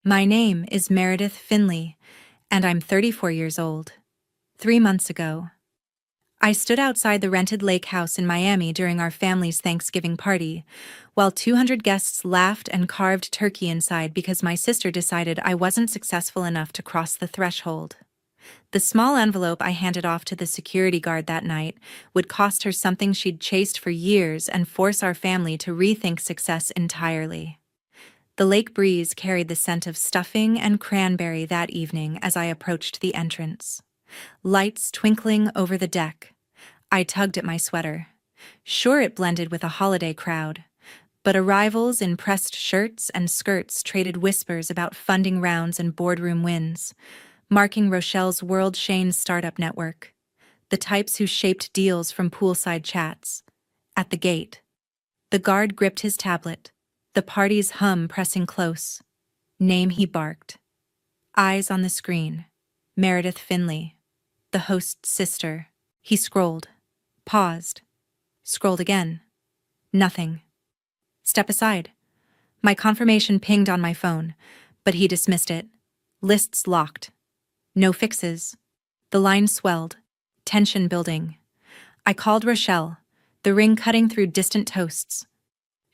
My name is Meredith Finley, and I'm 34 years old. 3 months ago, I stood outside the rented lake house in Miami during our family's Thanksgiving party, while 200 guests laughed and carved turkey inside because my sister decided I wasn't successful enough to cross the threshold. The small envelope I handed off to the security guard that night would cost her something she'd chased for years and force our family to rethink success entirely. The lake breeze carried the scent of stuffing and cranberry that evening as I approached the entrance. Lights twinkling over the deck. I tugged at my sweater. Sure, it blended with a holiday crowd, but arrivals in pressed shirts and skirts traded whispers about funding rounds and boardroom wins, marking Rochelle's World Shane's startup network, the types who shaped deals from poolside chats. At the gate, the guard gripped his tablet, the party's hum pressing close. Name he barked. Eyes on the screen. Meredith Finley, the host's sister. He scrolled, paused, scrolled again. Nothing. Step aside. My confirmation pinged on my phone, but he dismissed it. Lists locked. No fixes. The line swelled, tension building. I called Rochelle, the ring cutting through distant toasts.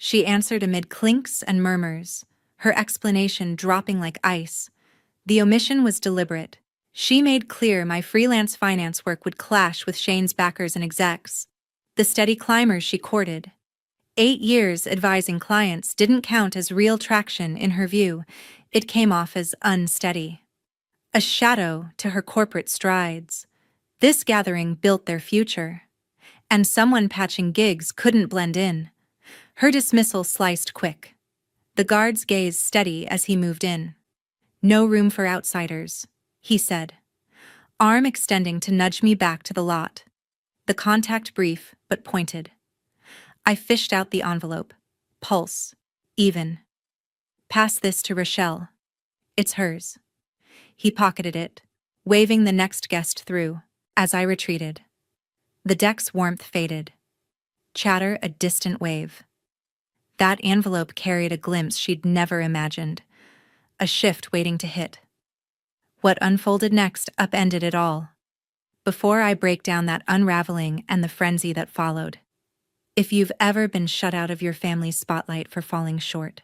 She answered amid clinks and murmurs, her explanation dropping like ice. The omission was deliberate. She made clear my freelance finance work would clash with Shane's backers and execs, the steady climbers she courted. 8 years advising clients didn't count as real traction in her view. It came off as unsteady. A shadow to her corporate strides. This gathering built their future. And someone patching gigs couldn't blend in. Her dismissal sliced quick. The guard's gaze steady as he moved in. No room for outsiders, he said, arm extending to nudge me back to the lot. The contact brief but pointed. I fished out the envelope. Pulse. Even. Pass this to Rochelle. It's hers. He pocketed it, waving the next guest through, as I retreated. The deck's warmth faded. Chatter a distant wave. That envelope carried a glimpse she'd never imagined. A shift waiting to hit. What unfolded next upended it all. Before I break down that unraveling and the frenzy that followed. If you've ever been shut out of your family's spotlight for falling short,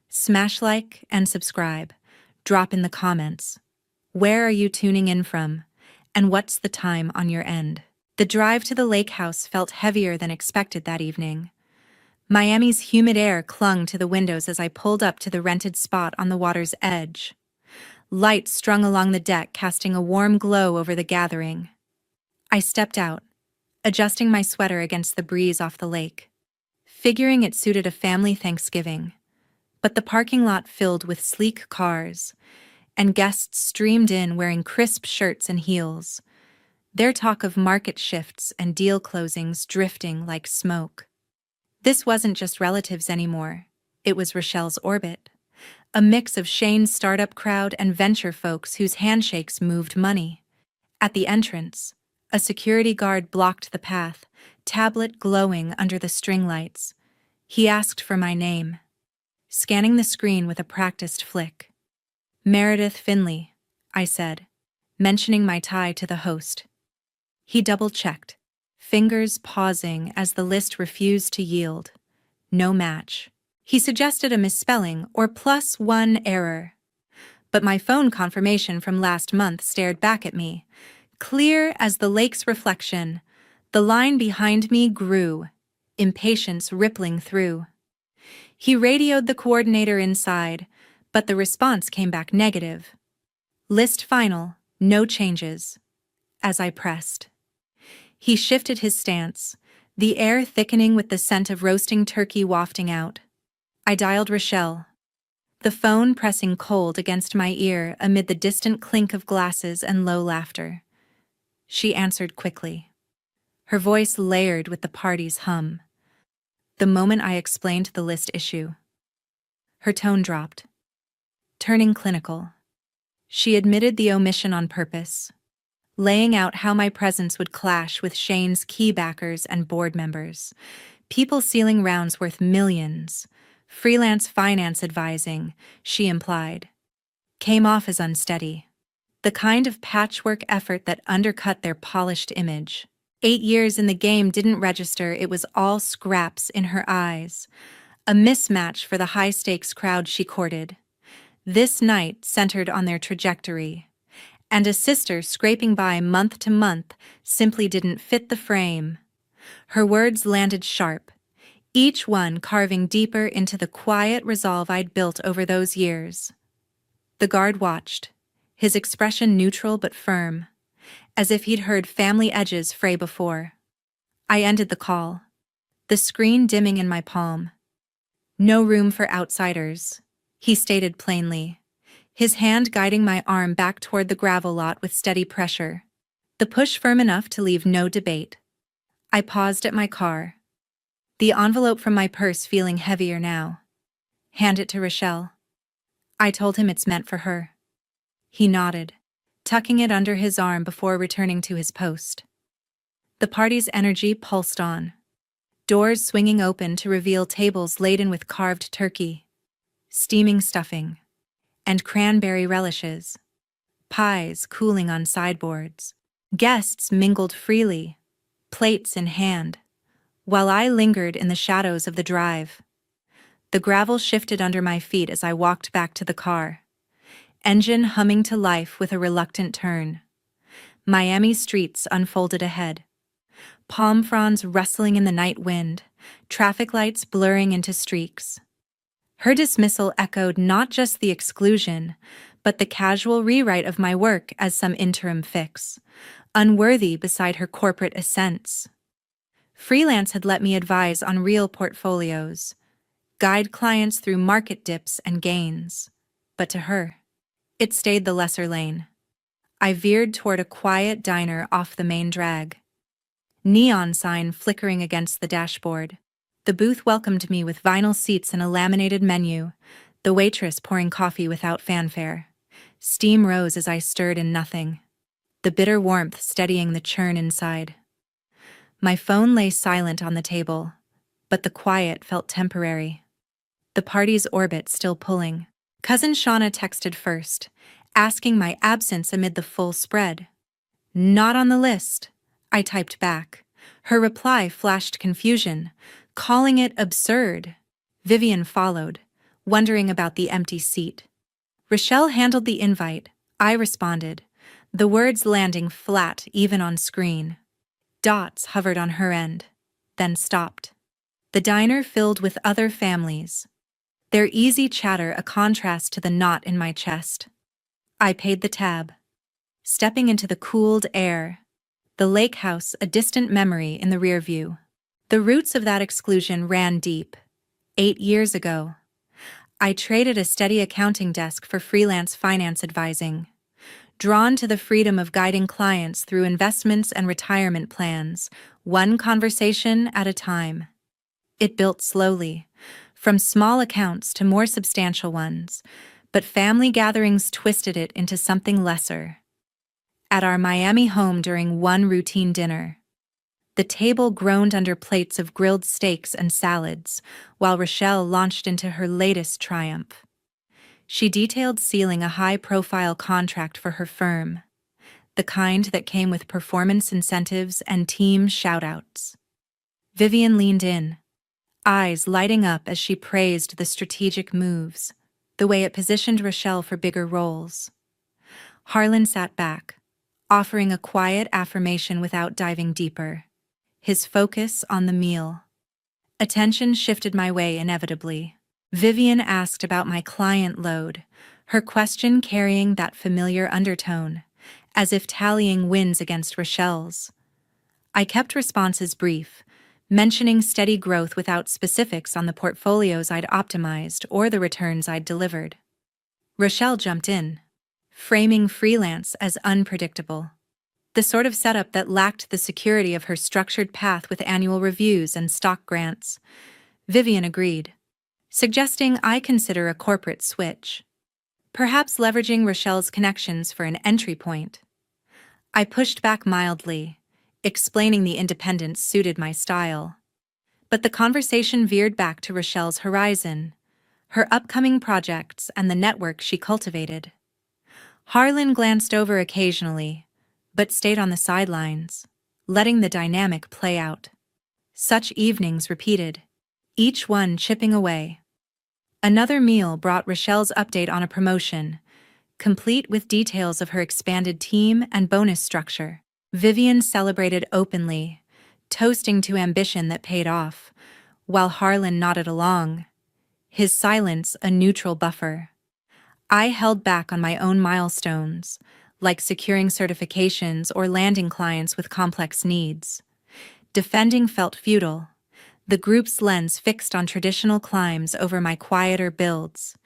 smash like and subscribe. Drop in the comments. Where are you tuning in from? And what's the time on your end? The drive to the lake house felt heavier than expected that evening. Miami's humid air clung to the windows as I pulled up to the rented spot on the water's edge. Lights strung along the deck casting a warm glow over the gathering. I stepped out, adjusting my sweater against the breeze off the lake, figuring it suited a family Thanksgiving. But the parking lot filled with sleek cars, and guests streamed in wearing crisp shirts and heels, their talk of market shifts and deal closings drifting like smoke. This wasn't just relatives anymore, it was Rochelle's orbit, a mix of Shane's startup crowd and venture folks whose handshakes moved money. At the entrance, a security guard blocked the path, tablet glowing under the string lights. He asked for my name, scanning the screen with a practiced flick. Meredith Finley, I said, mentioning my tie to the host. He double-checked, fingers pausing as the list refused to yield. No match. He suggested a misspelling or +1 error. But my phone confirmation from last month stared back at me, clear as the lake's reflection. The line behind me grew, impatience rippling through. He radioed the coordinator inside, but the response came back negative. List final, no changes. As I pressed, he shifted his stance, the air thickening with the scent of roasting turkey wafting out. I dialed Rochelle, the phone pressing cold against my ear amid the distant clink of glasses and low laughter. She answered quickly, her voice layered with the party's hum. The moment I explained the list issue, her tone dropped, turning clinical. She admitted the omission on purpose, laying out how my presence would clash with Shane's key backers and board members, people sealing rounds worth millions, freelance finance advising, she implied. came off as unsteady. The kind of patchwork effort that undercut their polished image. 8 years in the game didn't register, it was all scraps in her eyes. A mismatch for the high-stakes crowd she courted. This night centered on their trajectory. And a sister scraping by month to month simply didn't fit the frame. Her words landed sharp, each one carving deeper into the quiet resolve I'd built over those years. The guard watched, his expression neutral but firm, as if he'd heard family edges fray before. I ended the call, the screen dimming in my palm. "No room for outsiders," he stated plainly, his hand guiding my arm back toward the gravel lot with steady pressure. The push firm enough to leave no debate. I paused at my car, the envelope from my purse feeling heavier now. "Hand it to Rochelle." I told him it's meant for her. He nodded, tucking it under his arm before returning to his post. The party's energy pulsed on, doors swinging open to reveal tables laden with carved turkey, steaming stuffing, and cranberry relishes, pies cooling on sideboards. Guests mingled freely, plates in hand, while I lingered in the shadows of the drive. The gravel shifted under my feet as I walked back to the car, engine humming to life with a reluctant turn. Miami streets unfolded ahead, palm fronds rustling in the night wind, traffic lights blurring into streaks. Her dismissal echoed not just the exclusion, but the casual rewrite of my work as some interim fix, unworthy beside her corporate ascents. Freelance had let me advise on real portfolios, guide clients through market dips and gains, but to her, it stayed the lesser lane. I veered toward a quiet diner off the main drag, neon sign flickering against the dashboard. The booth welcomed me with vinyl seats and a laminated menu, the waitress pouring coffee without fanfare. Steam rose as I stirred in nothing, the bitter warmth steadying the churn inside. My phone lay silent on the table, but the quiet felt temporary. The party's orbit still pulling. Cousin Shauna texted first, asking my absence amid the full spread. "Not on the list," I typed back. Her reply flashed confusion, calling it absurd. Vivian followed, wondering about the empty seat. Rochelle handled the invite, I responded, the words landing flat even on screen. Dots hovered on her end, then stopped. The diner filled with other families, their easy chatter a contrast to the knot in my chest. I paid the tab, stepping into the cooled air, the lake house a distant memory in the rear view. The roots of that exclusion ran deep. 8 years ago, I traded a steady accounting desk for freelance finance advising, drawn to the freedom of guiding clients through investments and retirement plans, one conversation at a time. It built slowly, from small accounts to more substantial ones, but family gatherings twisted it into something lesser. At our Miami home during one routine dinner, the table groaned under plates of grilled steaks and salads, while Rochelle launched into her latest triumph. She detailed sealing a high-profile contract for her firm, the kind that came with performance incentives and team shout-outs. Vivian leaned in, eyes lighting up as she praised the strategic moves, the way it positioned Rochelle for bigger roles. Harlan sat back, offering a quiet affirmation without diving deeper, his focus on the meal. Attention shifted my way inevitably. Vivian asked about my client load, her question carrying that familiar undertone, as if tallying wins against Rochelle's. I kept responses brief, mentioning steady growth without specifics on the portfolios I'd optimized or the returns I'd delivered. Rochelle jumped in, framing freelance as unpredictable, the sort of setup that lacked the security of her structured path with annual reviews and stock grants. Vivian agreed, suggesting I consider a corporate switch, perhaps leveraging Rochelle's connections for an entry point. I pushed back mildly, explaining the independence suited my style. But the conversation veered back to Rochelle's horizon, her upcoming projects and the network she cultivated. Harlan glanced over occasionally, but stayed on the sidelines, letting the dynamic play out. Such evenings repeated, each one chipping away. Another meal brought Rochelle's update on a promotion, complete with details of her expanded team and bonus structure. Vivian celebrated openly, toasting to ambition that paid off, while Harlan nodded along, his silence a neutral buffer. I held back on my own milestones, like securing certifications or landing clients with complex needs. Defending felt futile, the group's lens fixed on traditional climbs over my quieter builds.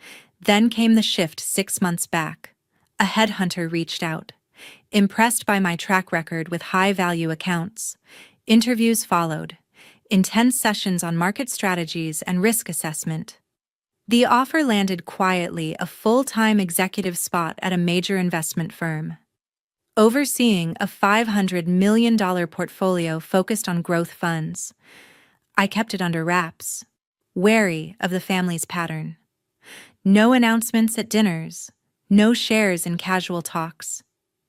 Then came the shift 6 months back. A headhunter reached out, impressed by my track record with high-value accounts. Interviews followed, intense sessions on market strategies and risk assessment. The offer landed quietly, a full-time executive spot at a major investment firm, overseeing a $500 million portfolio focused on growth funds. I kept it under wraps, wary of the family's pattern. No announcements at dinners, no shares in casual talks.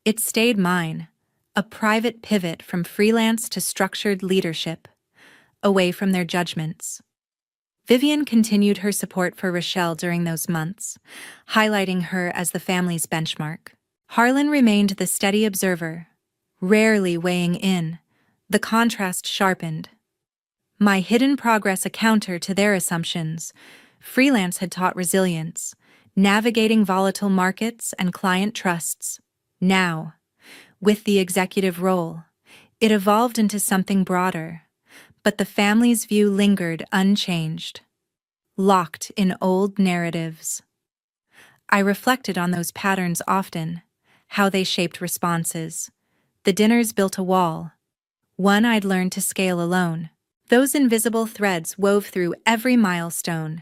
It stayed mine, a private pivot from freelance to structured leadership, away from their judgments. Vivian continued her support for Rochelle during those months, highlighting her as the family's benchmark. Harlan remained the steady observer, rarely weighing in. The contrast sharpened. My hidden progress a counter to their assumptions. Freelance had taught resilience, navigating volatile markets and client trusts. Now, with the executive role, it evolved into something broader, but the family's view lingered unchanged, locked in old narratives. I reflected on those patterns often, how they shaped responses. The dinners built a wall, one I'd learned to scale alone. Those invisible threads wove through every milestone.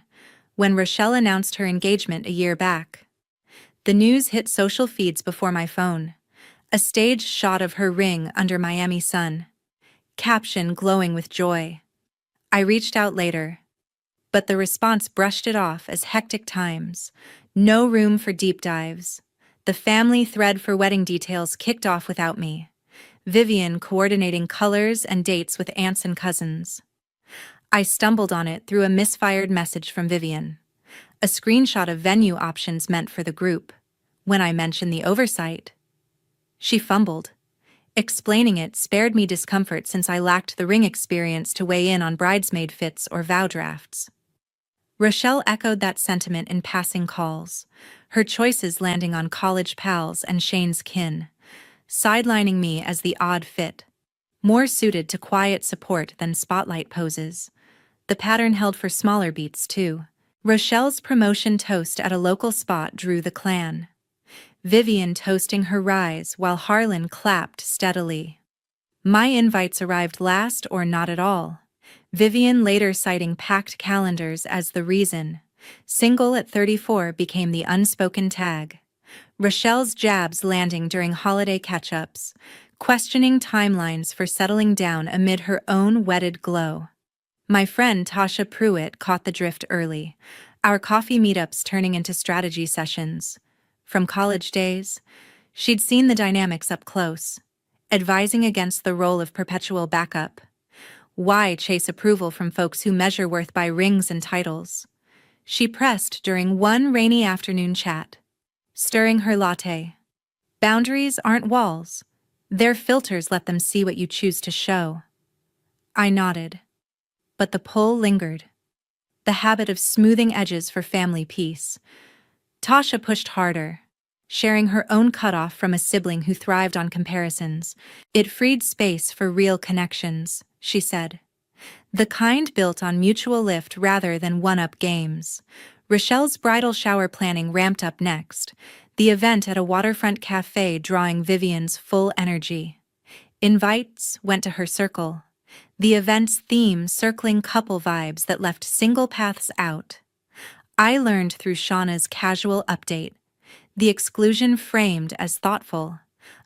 When Rochelle announced her engagement a year back, the news hit social feeds before my phone. A staged shot of her ring under Miami sun, caption glowing with joy. I reached out later, but the response brushed it off as hectic times. No room for deep dives. The family thread for wedding details kicked off without me, Vivian coordinating colors and dates with aunts and cousins. I stumbled on it through a misfired message from Vivian, a screenshot of venue options meant for the group. When I mentioned the oversight, she fumbled. Explaining it spared me discomfort since I lacked the ring experience to weigh in on bridesmaid fits or vow drafts. Rochelle echoed that sentiment in passing calls, her choices landing on college pals and Shane's kin, sidelining me as the odd fit, more suited to quiet support than spotlight poses. The pattern held for smaller beats, too. Rochelle's promotion toast at a local spot drew the clan, Vivian toasting her rise while Harlan clapped steadily. My invites arrived last or not at all, Vivian later citing packed calendars as the reason. Single at 34 became the unspoken tag. Rochelle's jabs landing during holiday catch-ups, questioning timelines for settling down amid her own wedded glow. My friend Tasha Pruitt caught the drift early, our coffee meetups turning into strategy sessions. From college days, she'd seen the dynamics up close, advising against the role of perpetual backup. Why chase approval from folks who measure worth by rings and titles? She pressed during one rainy afternoon chat, stirring her latte. Boundaries aren't walls. They're filters, let them see what you choose to show. I nodded, but the pull lingered. The habit of smoothing edges for family peace. Tasha pushed harder, sharing her own cutoff from a sibling who thrived on comparisons. It freed space for real connections, she said. The kind built on mutual lift rather than one-up games. Rochelle's bridal shower planning ramped up next, the event at a waterfront cafe drawing Vivian's full energy. Invites went to her circle, the event's theme circling couple vibes that left single paths out. I learned through Shauna's casual update, the exclusion framed as thoughtful,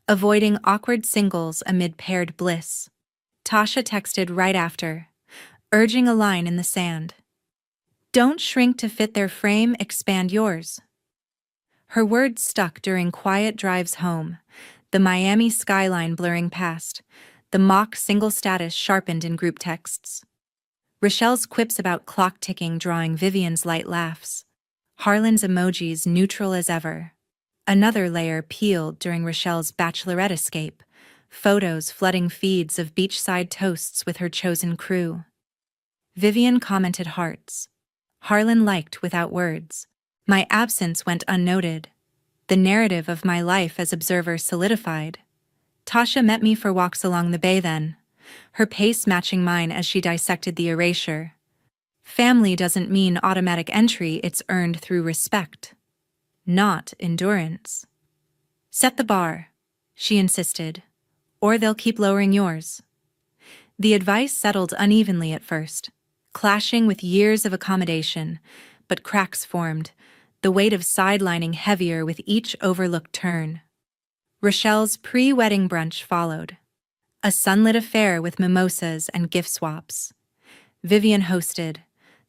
avoiding awkward singles amid paired bliss. Tasha texted right after, urging a line in the sand. Don't shrink to fit their frame, expand yours. Her words stuck during quiet drives home, the Miami skyline blurring past, the mock single status sharpened in group texts. Rochelle's quips about clock ticking drawing Vivian's light laughs. Harlan's emojis neutral as ever. Another layer peeled during Rochelle's bachelorette escape, photos flooding feeds of beachside toasts with her chosen crew. Vivian commented hearts. Harlan liked without words. My absence went unnoted. The narrative of my life as observer solidified. Tasha met me for walks along the bay then, her pace matching mine as she dissected the erasure. Family doesn't mean automatic entry, it's earned through respect, not endurance. Set the bar, she insisted, or they'll keep lowering yours. The advice settled unevenly at first, clashing with years of accommodation, but cracks formed, the weight of sidelining heavier with each overlooked turn. Rochelle's pre-wedding brunch followed. A sunlit affair with mimosas and gift swaps. Vivian hosted,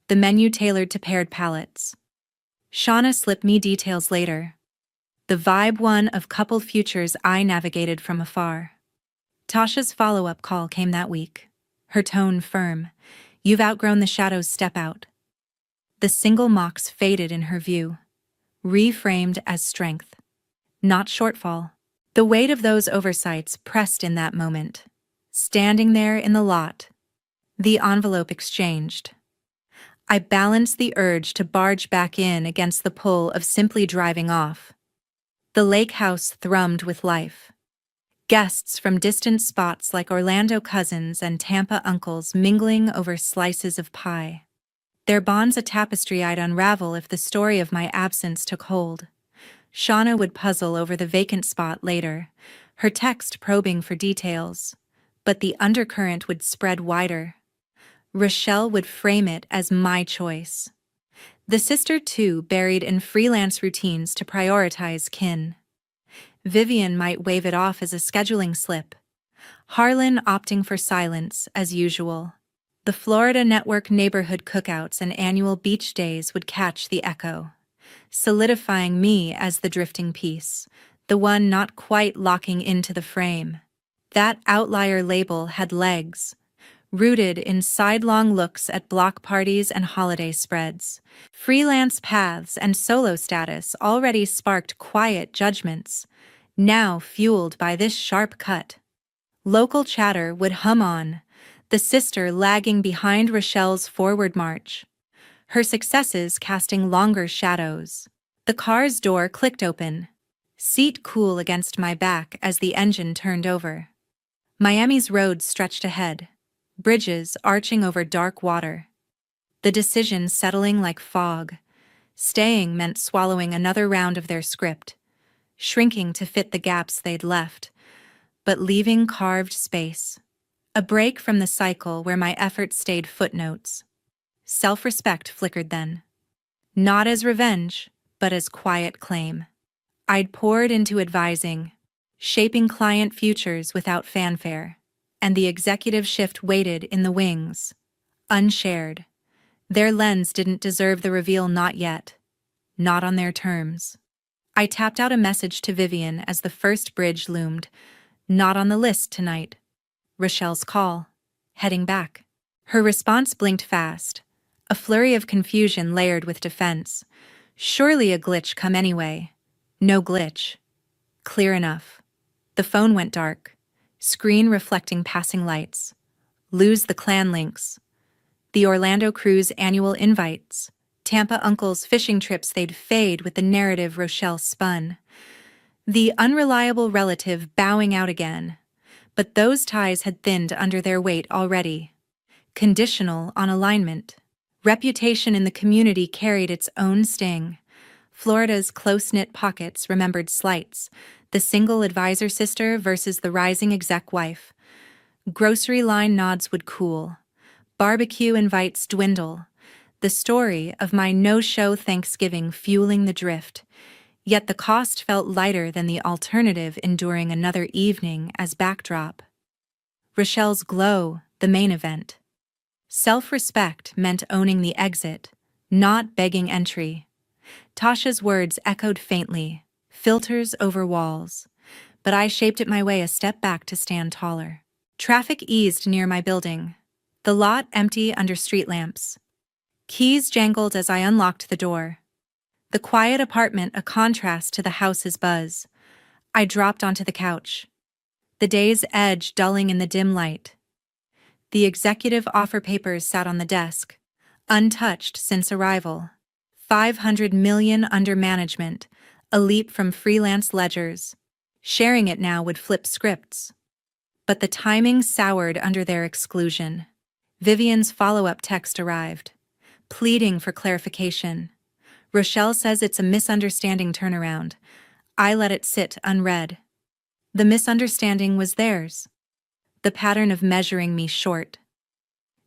the menu tailored to paired palates. Shauna slipped me details later. The vibe one of coupled futures I navigated from afar. Tasha's follow-up call came that week. Her tone firm. You've outgrown the shadows, step out. The single mocks faded in her view, reframed as strength, not shortfall. The weight of those oversights pressed in that moment. Standing there in the lot, the envelope exchanged. I balanced the urge to barge back in against the pull of simply driving off. The lake house thrummed with life. Guests from distant spots like Orlando cousins and Tampa uncles mingling over slices of pie. Their bonds a tapestry I'd unravel if the story of my absence took hold. Shauna would puzzle over the vacant spot later, her text probing for details, but the undercurrent would spread wider. Rochelle would frame it as my choice. The sister, too, buried in freelance routines to prioritize kin. Vivian might wave it off as a scheduling slip. Harlan opting for silence, as usual. The Florida Network neighborhood cookouts and annual beach days would catch the echo, solidifying me as the drifting piece, the one not quite locking into the frame. That outlier label had legs, rooted in sidelong looks at block parties and holiday spreads. Freelance paths and solo status already sparked quiet judgments, now fueled by this sharp cut. Local chatter would hum on, the sister lagging behind Rochelle's forward march, her successes casting longer shadows. The car's door clicked open, seat cool against my back as the engine turned over. Miami's roads stretched ahead, bridges arching over dark water. The decision settling like fog. Staying meant swallowing another round of their script, shrinking to fit the gaps they'd left, but leaving carved space. A break from the cycle where my efforts stayed footnotes. Self-respect flickered then. Not as revenge, but as quiet claim. I'd poured into advising, shaping client futures without fanfare, and the executive shift waited in the wings, unshared. Their lens didn't deserve the reveal, not yet. Not on their terms. I tapped out a message to Vivian as the first bridge loomed. Not on the list tonight. Rochelle's call. Heading back. Her response blinked fast, a flurry of confusion layered with defense. Surely a glitch come anyway. No glitch. Clear enough. The phone went dark, screen reflecting passing lights. Lose the clan links. The Orlando crew's annual invites. Tampa uncles' fishing trips, they'd fade with the narrative Rochelle spun. The unreliable relative bowing out again. But those ties had thinned under their weight already. Conditional on alignment. Reputation in the community carried its own sting. Florida's close-knit pockets remembered slights, the single advisor sister versus the rising exec wife. Grocery line nods would cool. Barbecue invites dwindle. The story of my no-show Thanksgiving fueling the drift. Yet the cost felt lighter than the alternative, enduring another evening as backdrop. Rochelle's glow, the main event. Self-respect meant owning the exit, not begging entry. Tasha's words echoed faintly, filters over walls, but I shaped it my way a step back to stand taller. Traffic eased near my building, the lot empty under street lamps. Keys jangled as I unlocked the door. The quiet apartment a contrast to the house's buzz. I dropped onto the couch, the day's edge dulling in the dim light. The executive offer papers sat on the desk, untouched since arrival. 500 million under management, a leap from freelance ledgers. Sharing it now would flip scripts. But the timing soured under their exclusion. Vivian's follow-up text arrived, pleading for clarification. Rochelle says it's a misunderstanding turnaround. I let it sit unread. The misunderstanding was theirs. The pattern of measuring me short.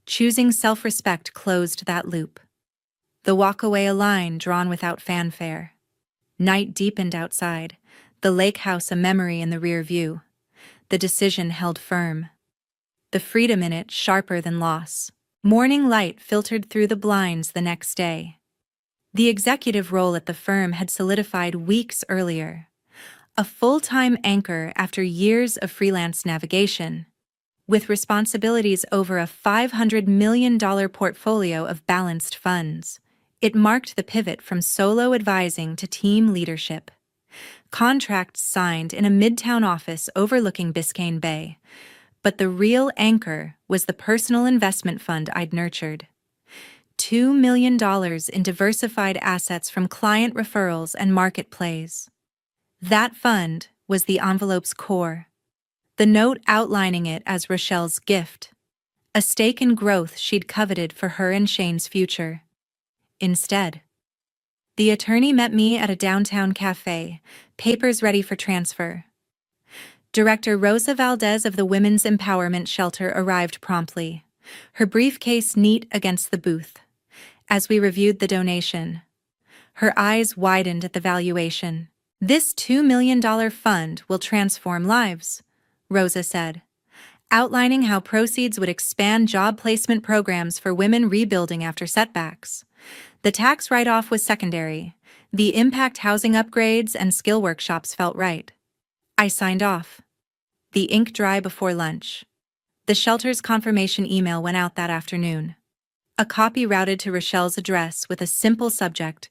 Choosing self-respect closed that loop. The walk-away a line drawn without fanfare. Night deepened outside, the lake house a memory in the rear view. The decision held firm. The freedom in it sharper than loss. Morning light filtered through the blinds the next day. The executive role at the firm had solidified weeks earlier. A full-time anchor after years of freelance navigation. With responsibilities over a $500 million portfolio of balanced funds, it marked the pivot from solo advising to team leadership. Contracts signed in a midtown office overlooking Biscayne Bay, but the real anchor was the personal investment fund I'd nurtured. $2 million in diversified assets from client referrals and market plays. That fund was the envelope's core. The note outlining it as Rochelle's gift, a stake in growth she'd coveted for her and Shane's future. Instead, the attorney met me at a downtown cafe, papers ready for transfer. Director Rosa Valdez of the Women's Empowerment Shelter arrived promptly, her briefcase neat against the booth. As we reviewed the donation, her eyes widened at the valuation. "This $2 million fund will transform lives," Rosa said, outlining how proceeds would expand job placement programs for women rebuilding after setbacks. The tax write-off was secondary. The impact housing upgrades and skill workshops felt right. I signed off. The ink dry before lunch. The shelter's confirmation email went out that afternoon. A copy routed to Rochelle's address with a simple subject: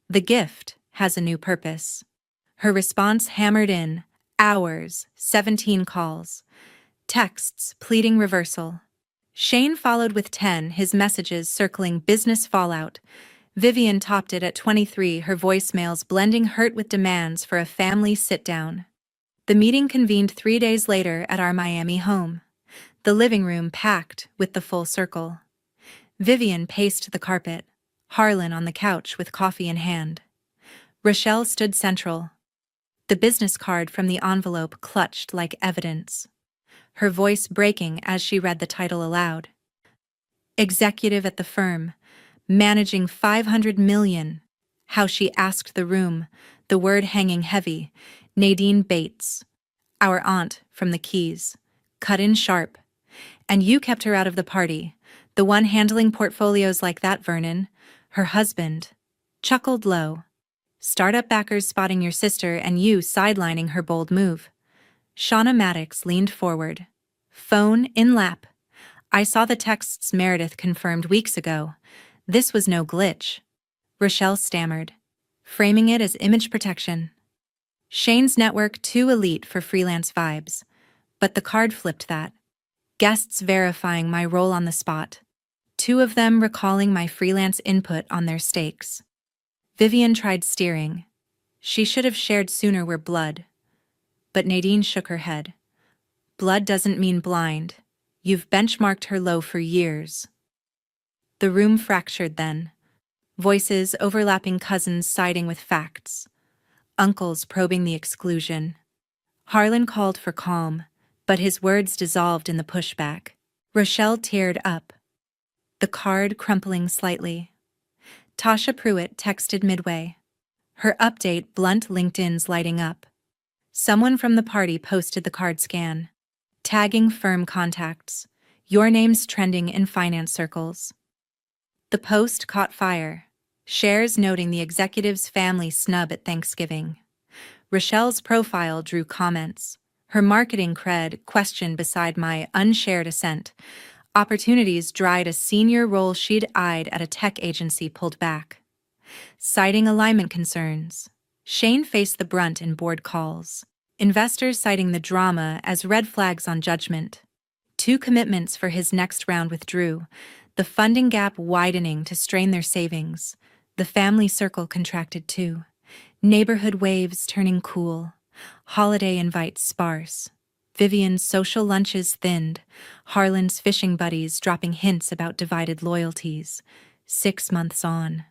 "The gift has a new purpose." Her response hammered in: hours, 17 calls. Texts pleading reversal. Shane followed with 10, his messages circling business fallout. Vivian topped it at 23, her voicemails blending hurt with demands for a family sit-down. The meeting convened 3 days later at our Miami home. The living room packed with the full circle. Vivian paced the carpet, Harlan on the couch with coffee in hand. Rochelle stood central. The business card from the envelope clutched like evidence, her voice breaking as she read the title aloud. Executive at the firm, managing $500 million. How she asked the room, the word hanging heavy. Nadine Bates, our aunt from the Keys, cut in sharp. "And you kept her out of the party, the one handling portfolios like that, Vernon, her husband," chuckled low. "Startup backers spotting your sister and you sidelining her bold move." Shauna Maddox leaned forward, phone in lap. "I saw the texts Meredith confirmed weeks ago. This was no glitch." Rochelle stammered, framing it as image protection. Shane's network too elite for freelance vibes, but the card flipped that. Guests verifying my role on the spot. 2 of them recalling my freelance input on their stakes. Vivian tried steering. She should have shared sooner we're blood. But Nadine shook her head. "Blood doesn't mean blind. You've benchmarked her low for years." The room fractured then. Voices overlapping, cousins siding with facts. Uncles probing the exclusion. Harlan called for calm, but his words dissolved in the pushback. Rochelle teared up, the card crumpling slightly. Tasha Pruitt texted midway. Her update blunt LinkedIn's lighting up. Someone from the party posted the card scan, tagging firm contacts. "Your name's trending in finance circles." The post caught fire. Shares noting the executive's family snub at Thanksgiving. Rochelle's profile drew comments. Her marketing cred questioned beside my unshared assent. Opportunities dried a senior role she'd eyed at a tech agency pulled back. Citing alignment concerns. Shane faced the brunt in board calls. Investors citing the drama as red flags on judgment. 2 commitments for his next round withdrew, the funding gap widening to strain their savings. The family circle contracted too. Neighborhood waves turning cool. Holiday invites sparse. Vivian's social lunches thinned. Harlan's fishing buddies dropping hints about divided loyalties. 6 months on.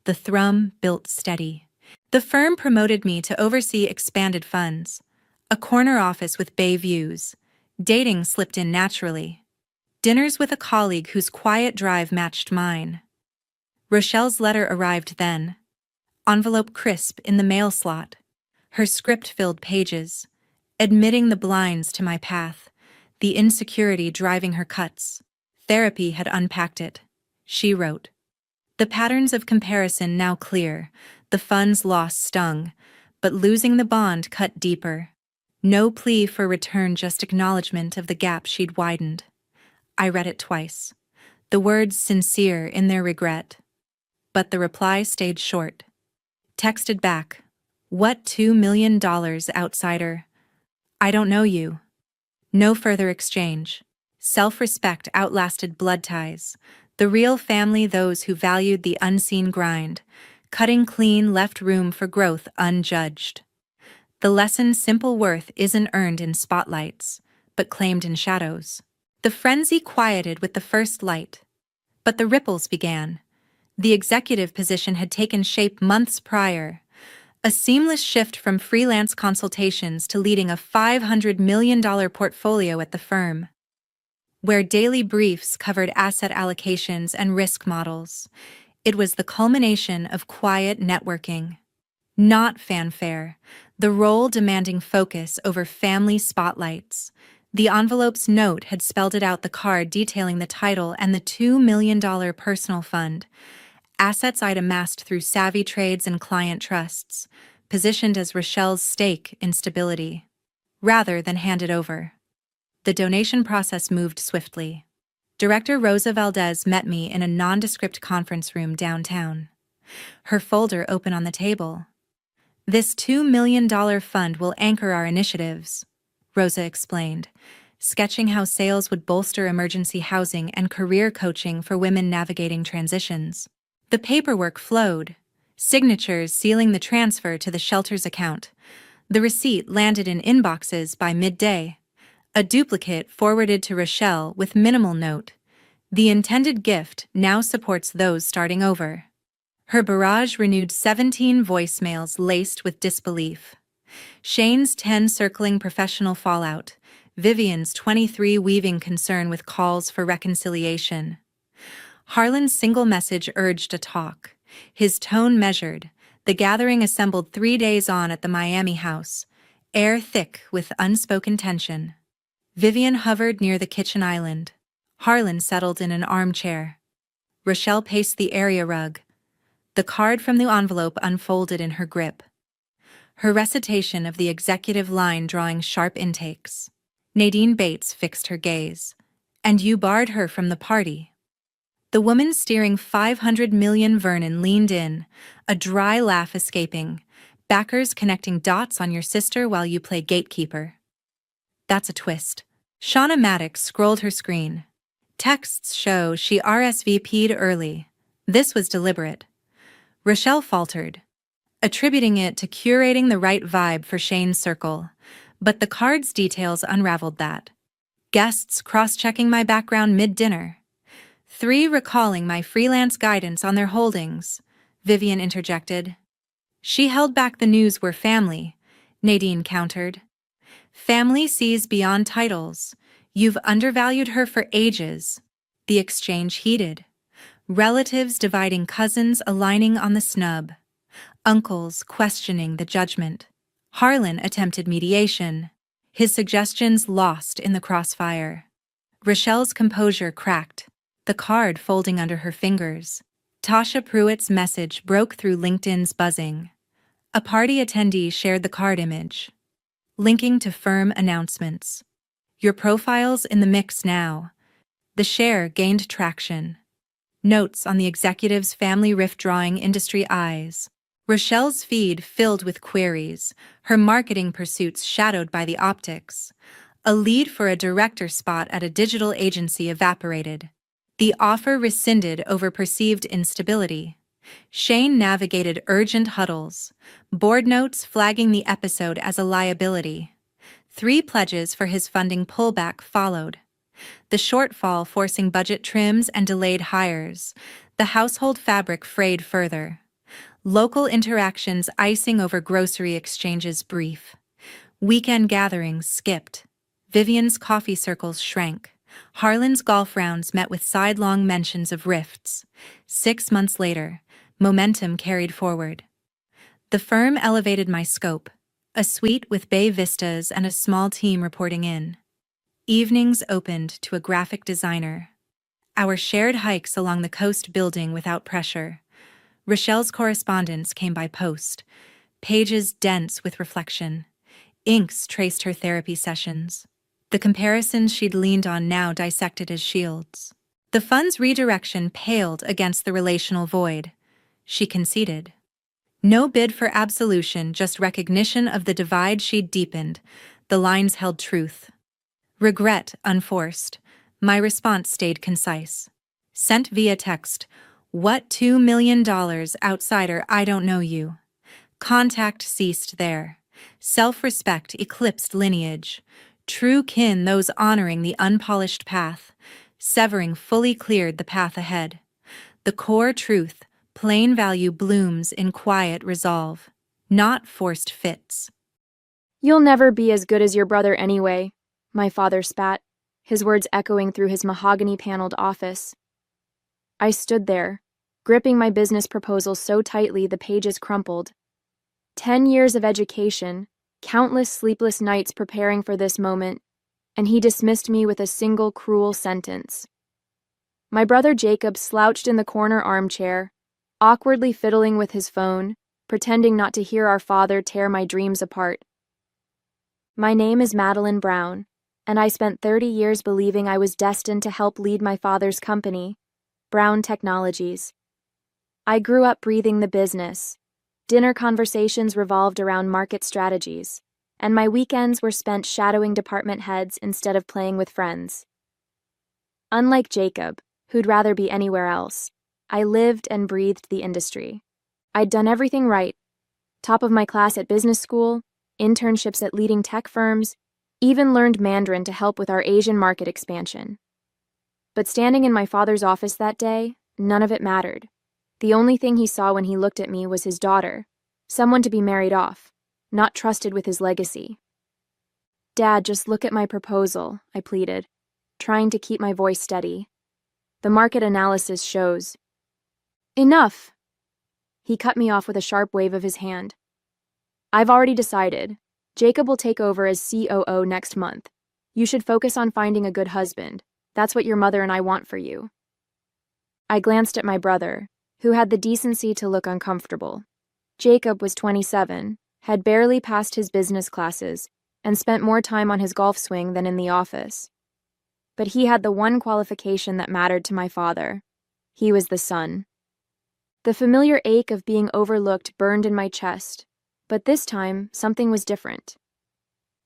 The thrum built steady. The firm promoted me to oversee expanded funds. A corner office with bay views. Dating slipped in naturally. Dinners with a colleague whose quiet drive matched mine. Rochelle's letter arrived then. Envelope crisp in the mail slot. Her script-filled pages, admitting the blinds to my path, the insecurity driving her cuts. Therapy had unpacked it. She wrote. The patterns of comparison now clear. The fund's loss stung, but losing the bond cut deeper. No plea for return, just acknowledgement of the gap she'd widened. I read it twice. The words sincere in their regret. But the reply stayed short. Texted back. What $2 million, outsider? I don't know you. No further exchange. Self-respect outlasted blood ties. The real family, those who valued the unseen grind. Cutting clean left room for growth unjudged. The lesson's simple worth isn't earned in spotlights, but claimed in shadows. The frenzy quieted with the first light. But the ripples began. The executive position had taken shape months prior. A seamless shift from freelance consultations to leading a $500 million portfolio at the firm, where daily briefs covered asset allocations and risk models. It was the culmination of quiet networking. Not fanfare, the role demanding focus over family spotlights. The envelope's note had spelled it out, the card detailing the title and the $2 million personal fund. Assets I'd amassed through savvy trades and client trusts, positioned as Rochelle's stake in stability, rather than handed over. The donation process moved swiftly. Director Rosa Valdez met me in a nondescript conference room downtown. Her folder open on the table. This $2 million fund will anchor our initiatives, Rosa explained, sketching how sales would bolster emergency housing and career coaching for women navigating transitions. The paperwork flowed, signatures sealing the transfer to the shelter's account. The receipt landed in inboxes by midday. A duplicate forwarded to Rochelle with minimal note. The intended gift now supports those starting over. Her barrage renewed 17 voicemails laced with disbelief. Shane's 10 circling professional fallout. Vivian's 23 weaving concern with calls for reconciliation. Harlan's single message urged a talk. His tone measured. The gathering assembled 3 days on at the Miami house, air thick with unspoken tension. Vivian hovered near the kitchen island. Harlan settled in an armchair. Rochelle paced the area rug. The card from the envelope unfolded in her grip. Her recitation of the executive line drawing sharp intakes. Nadine Bates fixed her gaze. And you barred her from the party. The woman steering $500 million Vernon leaned in, a dry laugh escaping. Backers connecting dots on your sister while you play gatekeeper. That's a twist. Shauna Maddox scrolled her screen. Texts show she RSVP'd early. This was deliberate. Rochelle faltered, attributing it to curating the right vibe for Shane's circle. But the card's details unraveled that. Guests cross-checking my background mid-dinner. 3 recalling my freelance guidance on their holdings, Vivian interjected. She held back the news we're family, Nadine countered. Family sees beyond titles. You've undervalued her for ages. The exchange heated. Relatives dividing, cousins aligning on the snub. Uncles questioning the judgment. Harlan attempted mediation. His suggestions lost in the crossfire. Rochelle's composure cracked, the card folding under her fingers. Tasha Pruitt's message broke through LinkedIn's buzzing. A party attendee shared the card image, linking to firm announcements. Your profile's in the mix now. The share gained traction. Notes on the executive's family rift drawing industry eyes. Rochelle's feed filled with queries, her marketing pursuits shadowed by the optics. A lead for a director spot at a digital agency evaporated. The offer rescinded over perceived instability. Shane navigated urgent huddles, board notes flagging the episode as a liability. 3 pledges for his funding pullback followed. The shortfall forcing budget trims and delayed hires. The household fabric frayed further. Local interactions icing over grocery exchanges brief. Weekend gatherings skipped. Vivian's coffee circles shrank. Harlan's golf rounds met with sidelong mentions of rifts. 6 months later, momentum carried forward. The firm elevated my scope, a suite with bay vistas and a small team reporting in. Evenings opened to a graphic designer. Our shared hikes along the coast building without pressure. Rochelle's correspondence came by post, pages dense with reflection. Inks traced her therapy sessions. The comparisons she'd leaned on now dissected as shields. The fund's redirection paled against the relational void. She conceded. No bid for absolution, just recognition of the divide she'd deepened. The lines held truth. Regret unforced. My response stayed concise. Sent via text. What $2 million outsider, I don't know you. Contact ceased there. Self-respect eclipsed lineage. True kin those honoring the unpolished path. Severing fully cleared the path ahead. The core truth, plain value blooms in quiet resolve. Not forced fits. You'll never be as good as your brother anyway, my father spat, his words echoing through his mahogany-paneled office. I stood there, gripping my business proposal so tightly the pages crumpled. 10 years of education, countless sleepless nights preparing for this moment, and he dismissed me with a single cruel sentence. My brother Jacob slouched in the corner armchair, awkwardly fiddling with his phone, pretending not to hear our father tear my dreams apart. My name is Madeline Brown, and I spent 30 years believing I was destined to help lead my father's company, Brown Technologies. I grew up breathing the business. Dinner conversations revolved around market strategies, and my weekends were spent shadowing department heads instead of playing with friends. Unlike Jacob, who'd rather be anywhere else, I lived and breathed the industry. I'd done everything right. Top of my class at business school, internships at leading tech firms, even learned Mandarin to help with our Asian market expansion. But standing in my father's office that day, none of it mattered. The only thing he saw when he looked at me was his daughter, someone to be married off, not trusted with his legacy. Dad, just look at my proposal, I pleaded, trying to keep my voice steady. The market analysis shows. Enough! He cut me off with a sharp wave of his hand. I've already decided. Jacob will take over as COO next month. You should focus on finding a good husband. That's what your mother and I want for you. I glanced at my brother, who had the decency to look uncomfortable. Jacob was 27, had barely passed his business classes, and spent more time on his golf swing than in the office. But he had the one qualification that mattered to my father. He was the son. The familiar ache of being overlooked burned in my chest, but this time something was different.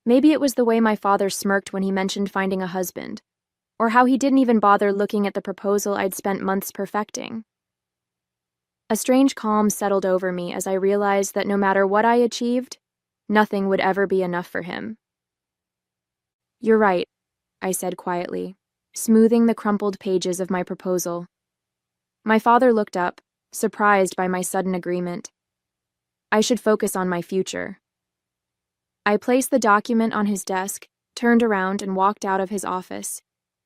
Maybe it was the way my father smirked when he mentioned finding a husband, or how he didn't even bother looking at the proposal I'd spent months perfecting. A strange calm settled over me as I realized that no matter what I achieved, nothing would ever be enough for him. You're right, I said quietly, smoothing the crumpled pages of my proposal. My father looked up, surprised by my sudden agreement. I should focus on my future. I placed the document on his desk, turned around, and walked out of his office.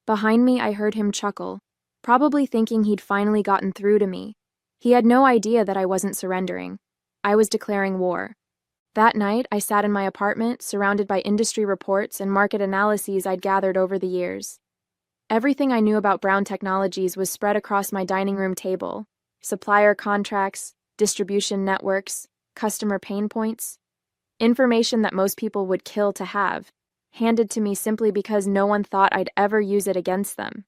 Behind me, I heard him chuckle, probably thinking he'd finally gotten through to me. He had no idea that I wasn't surrendering. I was declaring war. That night, I sat in my apartment, surrounded by industry reports and market analyses I'd gathered over the years. Everything I knew about Brown Technologies was spread across my dining room table, supplier contracts, distribution networks, customer pain points. Information that most people would kill to have, handed to me simply because no one thought I'd ever use it against them.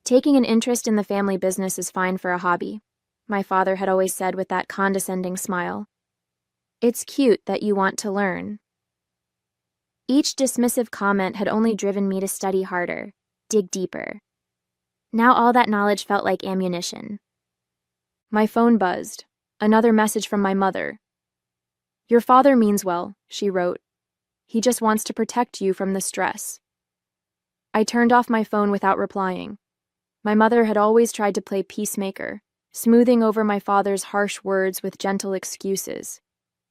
Taking an interest in the family business is fine for a hobby, my father had always said with that condescending smile. It's cute that you want to learn. Each dismissive comment had only driven me to study harder, dig deeper. Now all that knowledge felt like ammunition. My phone buzzed. Another message from my mother. Your father means well, she wrote. He just wants to protect you from the stress. I turned off my phone without replying. My mother had always tried to play peacemaker, smoothing over my father's harsh words with gentle excuses.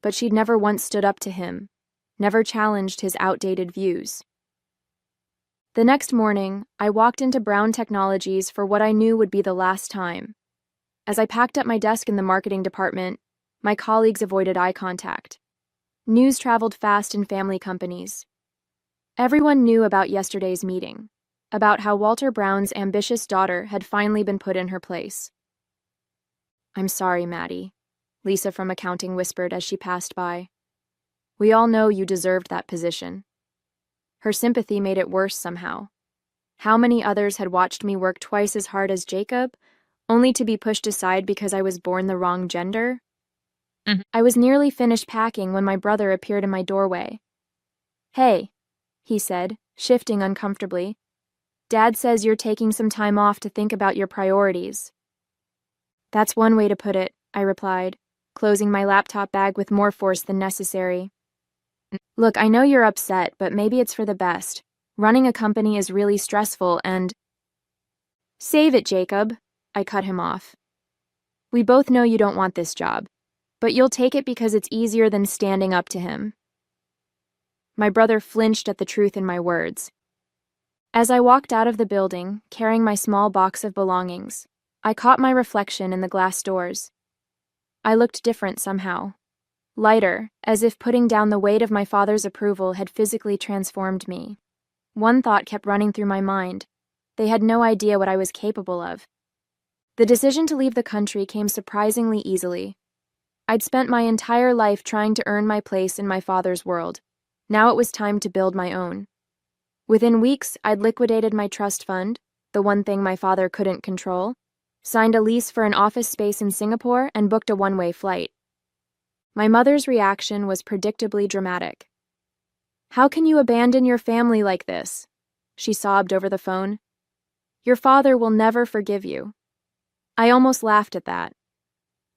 But she'd never once stood up to him, never challenged his outdated views. The next morning, I walked into Brown Technologies for what I knew would be the last time. As I packed up my desk in the marketing department, my colleagues avoided eye contact. News traveled fast in family companies. Everyone knew about yesterday's meeting, about how Walter Brown's ambitious daughter had finally been put in her place. I'm sorry, Maddie, Lisa from accounting whispered as she passed by. We all know you deserved that position. Her sympathy made it worse somehow. How many others had watched me work twice as hard as Jacob, only to be pushed aside because I was born the wrong gender? I was nearly finished packing when my brother appeared in my doorway. Hey, he said, shifting uncomfortably. Dad says you're taking some time off to think about your priorities. That's one way to put it, I replied, closing my laptop bag with more force than necessary. Look, I know you're upset, but maybe it's for the best. Running a company is really stressful and... Save it, Jacob, I cut him off. We both know you don't want this job, but you'll take it because it's easier than standing up to him. My brother flinched at the truth in my words. As I walked out of the building, carrying my small box of belongings, I caught my reflection in the glass doors. I looked different somehow. Lighter, as if putting down the weight of my father's approval had physically transformed me. One thought kept running through my mind. They had no idea what I was capable of. The decision to leave the country came surprisingly easily. I'd spent my entire life trying to earn my place in my father's world. Now it was time to build my own. Within weeks, I'd liquidated my trust fund, the one thing my father couldn't control, signed a lease for an office space in Singapore, and booked a one-way flight. My mother's reaction was predictably dramatic. How can you abandon your family like this? She sobbed over the phone. Your father will never forgive you. I almost laughed at that.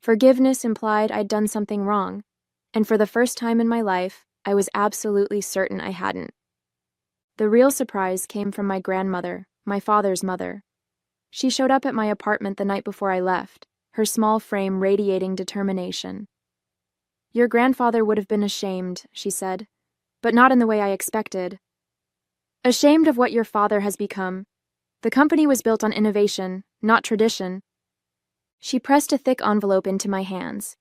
Forgiveness implied I'd done something wrong, and for the first time in my life, I was absolutely certain I hadn't. The real surprise came from my grandmother, my father's mother. She showed up at my apartment the night before I left, her small frame radiating determination. Your grandfather would have been ashamed, she said, but not in the way I expected. Ashamed of what your father has become. The company was built on innovation, not tradition. She pressed a thick envelope into my hands.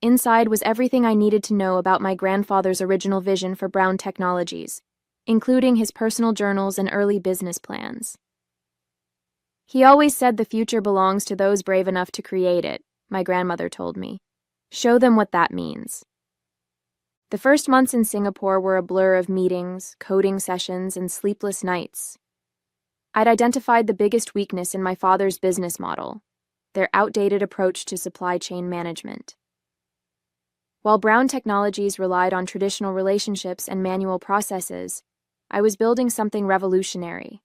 Inside was everything I needed to know about my grandfather's original vision for Brown Technologies, including his personal journals and early business plans. He always said the future belongs to those brave enough to create it, my grandmother told me. Show them what that means. The first months in Singapore were a blur of meetings, coding sessions, and sleepless nights. I'd identified the biggest weakness in my father's business model, their outdated approach to supply chain management. While Brown Technologies relied on traditional relationships and manual processes, I was building something revolutionary,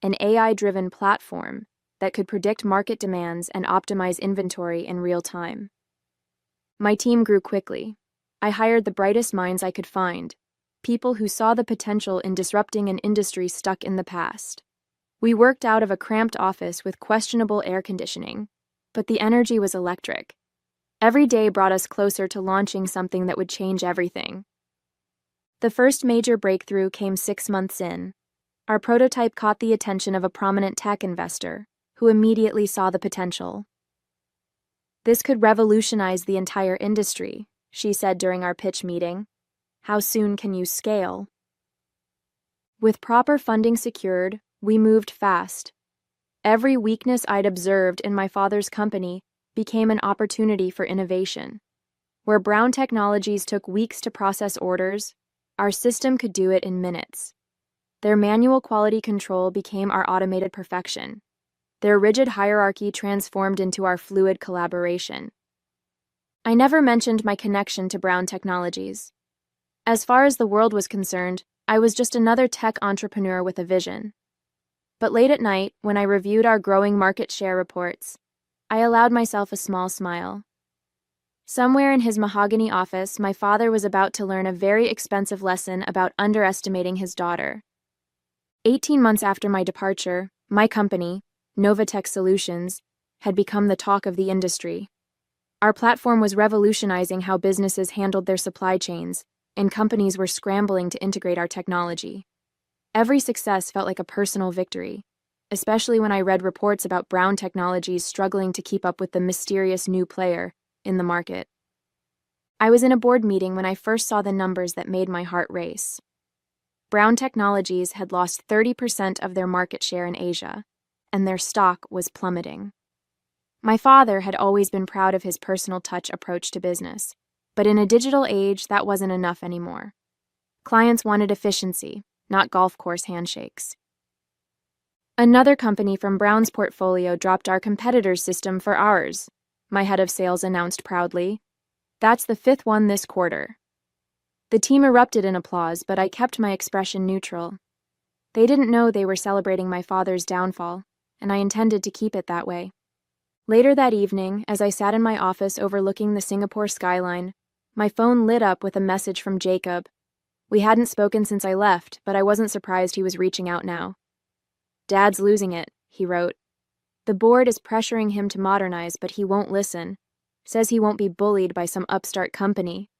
an AI-driven platform that could predict market demands and optimize inventory in real time. My team grew quickly. I hired the brightest minds I could find, people who saw the potential in disrupting an industry stuck in the past. We worked out of a cramped office with questionable air conditioning, but the energy was electric. Every day brought us closer to launching something that would change everything. The first major breakthrough came 6 months in. Our prototype caught the attention of a prominent tech investor, who immediately saw the potential. This could revolutionize the entire industry, she said during our pitch meeting. How soon can you scale? With proper funding secured, we moved fast. Every weakness I'd observed in my father's company became an opportunity for innovation. Where Brown Technologies took weeks to process orders, our system could do it in minutes. Their manual quality control became our automated perfection. Their rigid hierarchy transformed into our fluid collaboration. I never mentioned my connection to Brown Technologies. As far as the world was concerned, I was just another tech entrepreneur with a vision. But late at night, when I reviewed our growing market share reports, I allowed myself a small smile. Somewhere in his mahogany office, my father was about to learn a very expensive lesson about underestimating his daughter. 18 months after my departure, my company, Novatech Solutions, had become the talk of the industry. Our platform was revolutionizing how businesses handled their supply chains, and companies were scrambling to integrate our technology. Every success felt like a personal victory, especially when I read reports about Brown Technologies struggling to keep up with the mysterious new player in the market. I was in a board meeting when I first saw the numbers that made my heart race. Brown Technologies had lost 30% of their market share in Asia, and their stock was plummeting. My father had always been proud of his personal touch approach to business, but in a digital age, that wasn't enough anymore. Clients wanted efficiency, not golf course handshakes. Another company from Brown's portfolio dropped our competitor's system for ours, my head of sales announced proudly. That's the 5th one this quarter. The team erupted in applause, but I kept my expression neutral. They didn't know they were celebrating my father's downfall, and I intended to keep it that way. Later that evening, as I sat in my office overlooking the Singapore skyline, my phone lit up with a message from Jacob. We hadn't spoken since I left, but I wasn't surprised he was reaching out now. "Dad's losing it," he wrote. "The board is pressuring him to modernize, but he won't listen. Says he won't be bullied by some upstart company."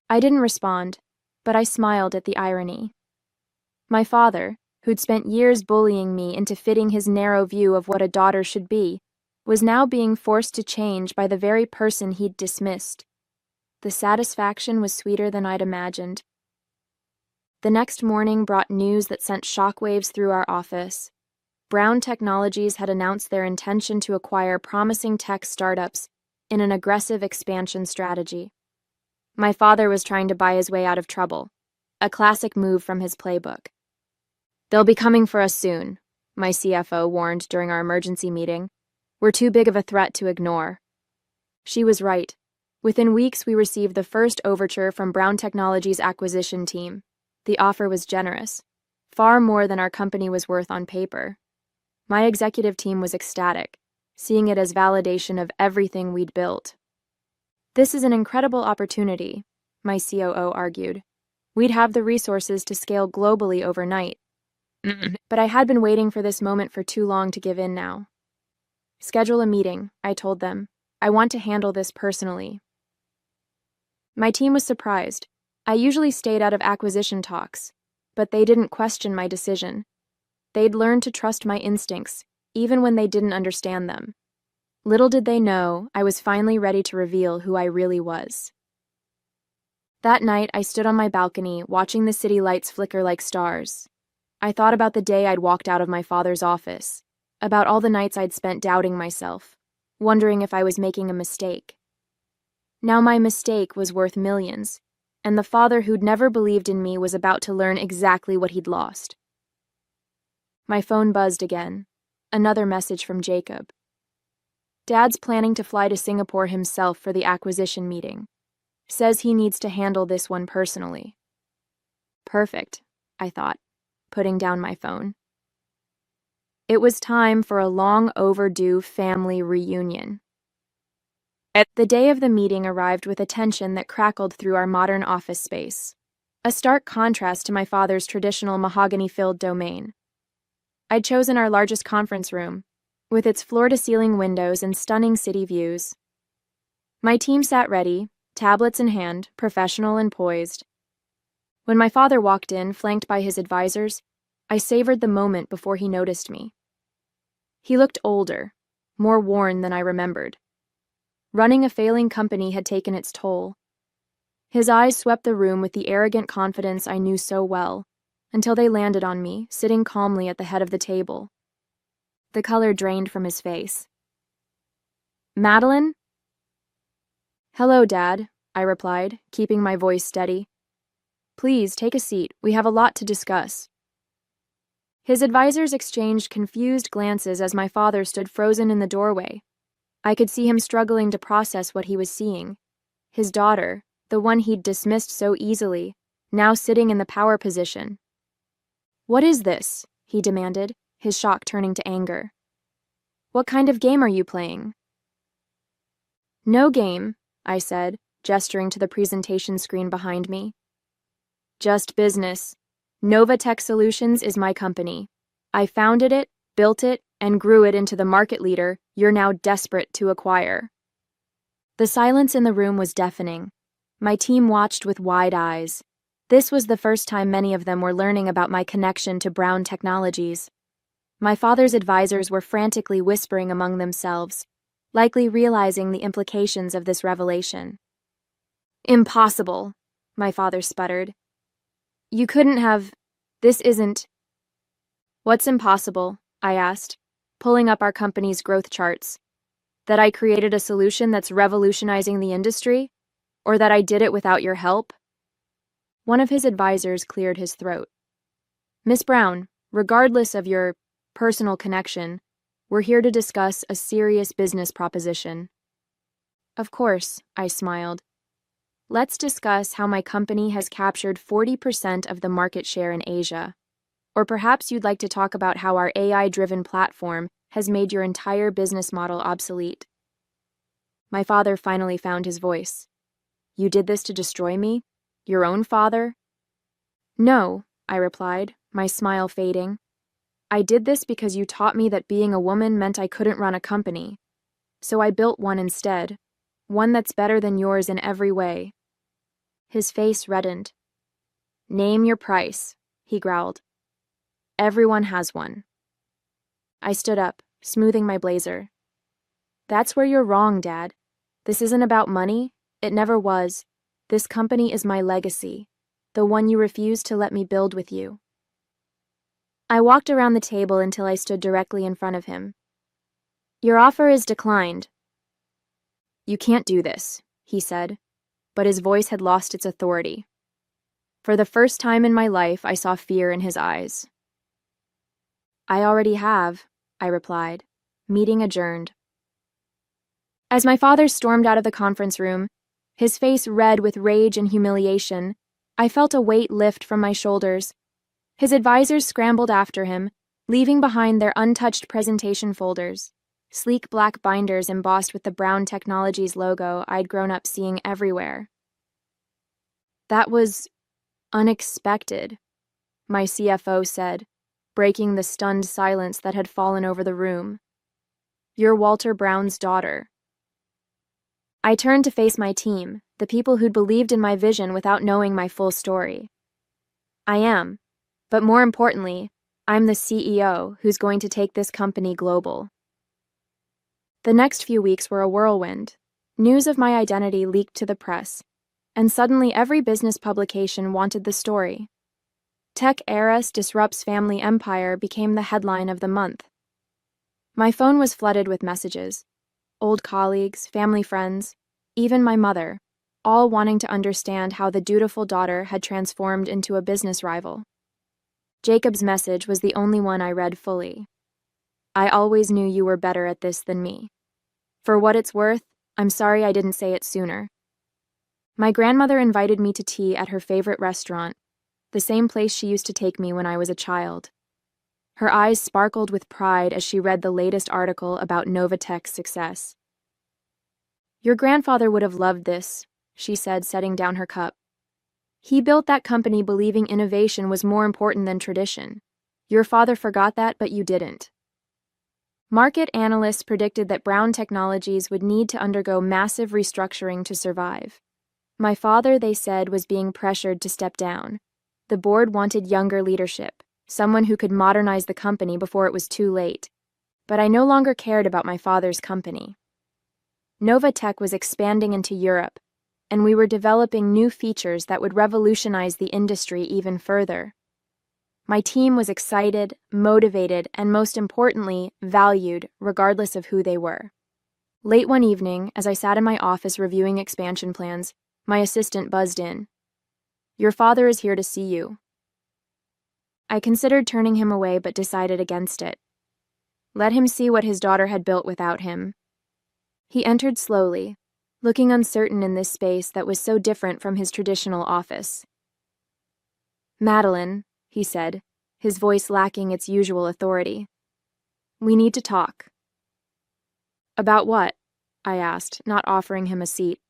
I didn't respond, but I smiled at the irony. My father, who'd spent years bullying me into fitting his narrow view of what a daughter should be, was now being forced to change by the very person he'd dismissed. The satisfaction was sweeter than I'd imagined. The next morning brought news that sent shockwaves through our office. Brown Technologies had announced their intention to acquire promising tech startups in an aggressive expansion strategy. My father was trying to buy his way out of trouble, a classic move from his playbook. "They'll be coming for us soon," my CFO warned during our emergency meeting. "We're too big of a threat to ignore." She was right. Within weeks, we received the first overture from Brown Technologies' acquisition team. The offer was generous, far more than our company was worth on paper. My executive team was ecstatic, seeing it as validation of everything we'd built. "This is an incredible opportunity," my COO argued. "We'd have the resources to scale globally overnight." But I had been waiting for this moment for too long to give in now. "Schedule a meeting," I told them. "I want to handle this personally." My team was surprised. I usually stayed out of acquisition talks, but they didn't question my decision. They'd learned to trust my instincts, even when they didn't understand them. Little did they know, I was finally ready to reveal who I really was. That night, I stood on my balcony, watching the city lights flicker like stars. I thought about the day I'd walked out of my father's office, about all the nights I'd spent doubting myself, wondering if I was making a mistake. Now my mistake was worth millions, and the father who'd never believed in me was about to learn exactly what he'd lost. My phone buzzed again. Another message from Jacob. "Dad's planning to fly to Singapore himself for the acquisition meeting. Says he needs to handle this one personally." Perfect, I thought, putting down my phone. It was time for a long overdue family reunion. The day of the meeting arrived with a tension that crackled through our modern office space, a stark contrast to my father's traditional mahogany-filled domain. I'd chosen our largest conference room, with its floor-to-ceiling windows and stunning city views. My team sat ready, tablets in hand, professional and poised. When my father walked in, flanked by his advisors, I savored the moment before he noticed me. He looked older, more worn than I remembered. Running a failing company had taken its toll. His eyes swept the room with the arrogant confidence I knew so well, until they landed on me, sitting calmly at the head of the table. The color drained from his face. Madeline? Hello, Dad, I replied, keeping my voice steady. Please take a seat. We have a lot to discuss. His advisors exchanged confused glances as my father stood frozen in the doorway. I could see him struggling to process what he was seeing. His daughter, the one he'd dismissed so easily, now sitting in the power position. What is this? He demanded, his shock turning to anger. What kind of game are you playing? No game, I said, gesturing to the presentation screen behind me. Just business. Nova Tech Solutions is my company. I founded it, built it, and grew it into the market leader you're now desperate to acquire. The silence in the room was deafening. My team watched with wide eyes. This was the first time many of them were learning about my connection to Brown Technologies. My father's advisors were frantically whispering among themselves, likely realizing the implications of this revelation. Impossible, my father sputtered. You couldn't have. This isn't. What's impossible? I asked, pulling up our company's growth charts. That I created a solution that's revolutionizing the industry? Or that I did it without your help? One of his advisors cleared his throat. Miss Brown, regardless of your personal connection, we're here to discuss a serious business proposition. Of course, I smiled. Let's discuss how my company has captured 40% of the market share in Asia. Or perhaps you'd like to talk about how our AI-driven platform has made your entire business model obsolete. My father finally found his voice. You did this to destroy me? Your own father? No, I replied, my smile fading. I did this because you taught me that being a woman meant I couldn't run a company. So I built one instead, one that's better than yours in every way. His face reddened. Name your price, he growled. Everyone has one. I stood up, smoothing my blazer. That's where you're wrong, Dad. This isn't about money. It never was. This company is my legacy, the one you refused to let me build with you. I walked around the table until I stood directly in front of him. Your offer is declined. You can't do this, he said, but his voice had lost its authority. For the first time in my life, I saw fear in his eyes. I already have, I replied, meeting adjourned. As my father stormed out of the conference room, his face red with rage and humiliation, I felt a weight lift from my shoulders. His advisors scrambled after him, leaving behind their untouched presentation folders, sleek black binders embossed with the Brown Technologies logo I'd grown up seeing everywhere. That was unexpected, my CFO said, breaking the stunned silence that had fallen over the room. You're Walter Brown's daughter. I turned to face my team, the people who'd believed in my vision without knowing my full story. I am, but more importantly, I'm the CEO who's going to take this company global. The next few weeks were a whirlwind. News of my identity leaked to the press, and suddenly every business publication wanted the story. Tech heiress disrupts family empire became the headline of the month. My phone was flooded with messages. Old colleagues, family friends, even my mother, all wanting to understand how the dutiful daughter had transformed into a business rival. Jacob's message was the only one I read fully. I always knew you were better at this than me. For what it's worth, I'm sorry I didn't say it sooner. My grandmother invited me to tea at her favorite restaurant, the same place she used to take me when I was a child. Her eyes sparkled with pride as she read the latest article about Novatech's success. Your grandfather would have loved this, she said, setting down her cup. He built that company believing innovation was more important than tradition. Your father forgot that, but you didn't. Market analysts predicted that Brown Technologies would need to undergo massive restructuring to survive. My father, they said, was being pressured to step down. The board wanted younger leadership, someone who could modernize the company before it was too late. But I no longer cared about my father's company. Novatech was expanding into Europe, and we were developing new features that would revolutionize the industry even further. My team was excited, motivated, and most importantly, valued, regardless of who they were. Late one evening, as I sat in my office reviewing expansion plans, my assistant buzzed in. "Your father is here to see you." I considered turning him away but decided against it. Let him see what his daughter had built without him. He entered slowly, looking uncertain in this space that was so different from his traditional office. "Madeline," he said, his voice lacking its usual authority. "We need to talk." "About what?" I asked, not offering him a seat.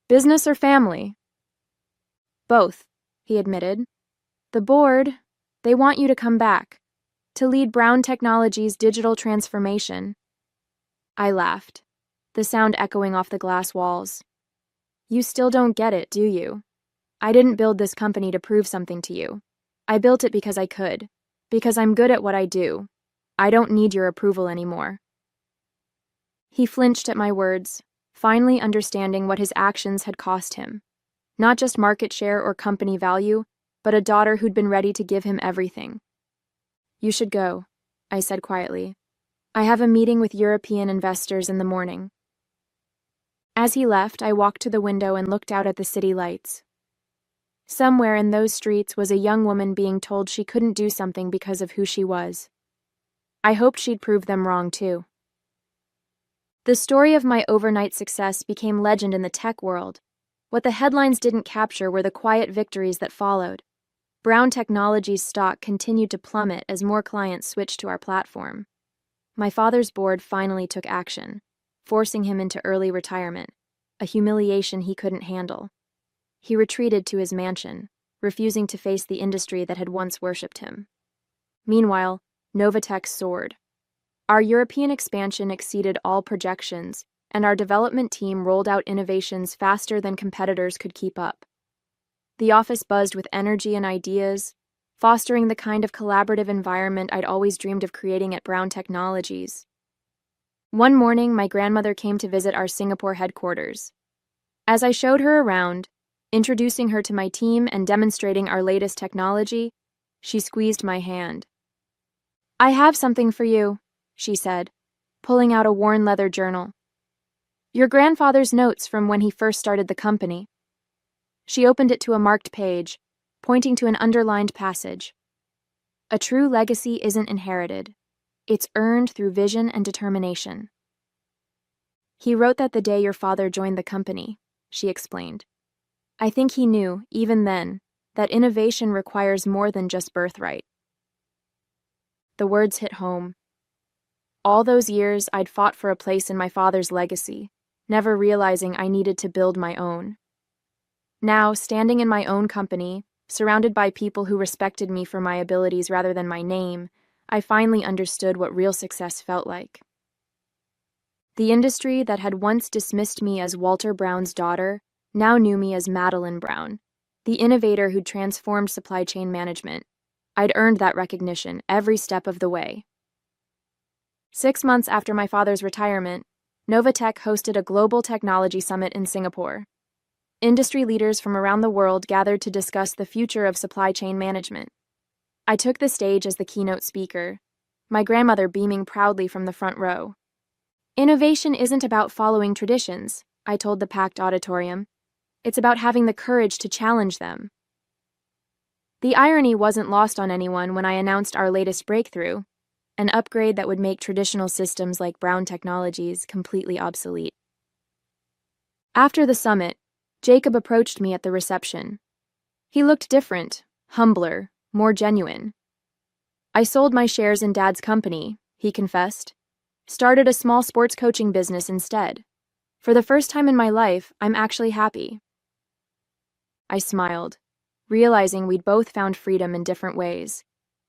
"Business or family?" "Both," he admitted. "The board, they want you to come back, to lead Brown Technologies' digital transformation." I laughed, the sound echoing off the glass walls. "You still don't get it, do you? I didn't build this company to prove something to you. I built it because I could, because I'm good at what I do. I don't need your approval anymore." He flinched at my words, finally understanding what his actions had cost him. Not just market share or company value, but a daughter who'd been ready to give him everything. "You should go," I said quietly. "I have a meeting with European investors in the morning." As he left, I walked to the window and looked out at the city lights. Somewhere in those streets was a young woman being told she couldn't do something because of who she was. I hoped she'd prove them wrong, too. The story of my overnight success became legend in the tech world. What the headlines didn't capture were the quiet victories that followed. Brown Technologies' stock continued to plummet as more clients switched to our platform. My father's board finally took action, forcing him into early retirement, a humiliation he couldn't handle. He retreated to his mansion, refusing to face the industry that had once worshipped him. Meanwhile, Novatech soared. Our European expansion exceeded all projections, and our development team rolled out innovations faster than competitors could keep up. The office buzzed with energy and ideas, fostering the kind of collaborative environment I'd always dreamed of creating at Brown Technologies. One morning, my grandmother came to visit our Singapore headquarters. As I showed her around, introducing her to my team and demonstrating our latest technology, she squeezed my hand. "I have something for you," she said, pulling out a worn leather journal. "Your grandfather's notes from when he first started the company." She opened it to a marked page, pointing to an underlined passage. "A true legacy isn't inherited. It's earned through vision and determination." "He wrote that the day your father joined the company," she explained. "I think he knew, even then, that innovation requires more than just birthright." The words hit home. All those years, I'd fought for a place in my father's legacy, never realizing I needed to build my own. Now, standing in my own company, surrounded by people who respected me for my abilities rather than my name, I finally understood what real success felt like. The industry that had once dismissed me as Walter Brown's daughter now knew me as Madeline Brown, the innovator who'd transformed supply chain management. I'd earned that recognition every step of the way. 6 months after my father's retirement, Novatech hosted a global technology summit in Singapore. Industry leaders from around the world gathered to discuss the future of supply chain management. I took the stage as the keynote speaker, my grandmother beaming proudly from the front row. "Innovation isn't about following traditions," I told the packed auditorium. "It's about having the courage to challenge them." The irony wasn't lost on anyone when I announced our latest breakthrough, an upgrade that would make traditional systems like Brown Technologies completely obsolete. After the summit, Jacob approached me at the reception. He looked different, humbler, more genuine. "I sold my shares in Dad's company," he confessed. "Started a small sports coaching business instead. For the first time in my life, I'm actually happy." I smiled, realizing we'd both found freedom in different ways.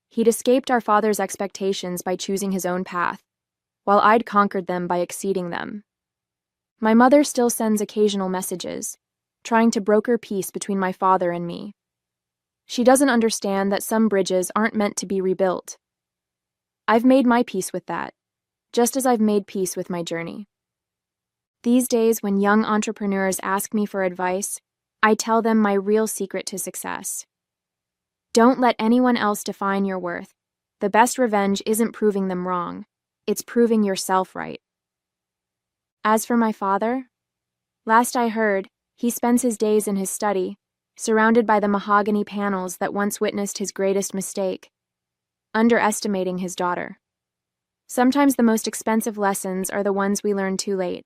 He'd escaped our father's expectations by choosing his own path, while I'd conquered them by exceeding them. My mother still sends occasional messages, trying to broker peace between my father and me. She doesn't understand that some bridges aren't meant to be rebuilt. I've made my peace with that, just as I've made peace with my journey. These days, when young entrepreneurs ask me for advice, I tell them my real secret to success. Don't let anyone else define your worth. The best revenge isn't proving them wrong. It's proving yourself right. As for my father, last I heard, he spends his days in his study, surrounded by the mahogany panels that once witnessed his greatest mistake, underestimating his daughter. Sometimes the most expensive lessons are the ones we learn too late.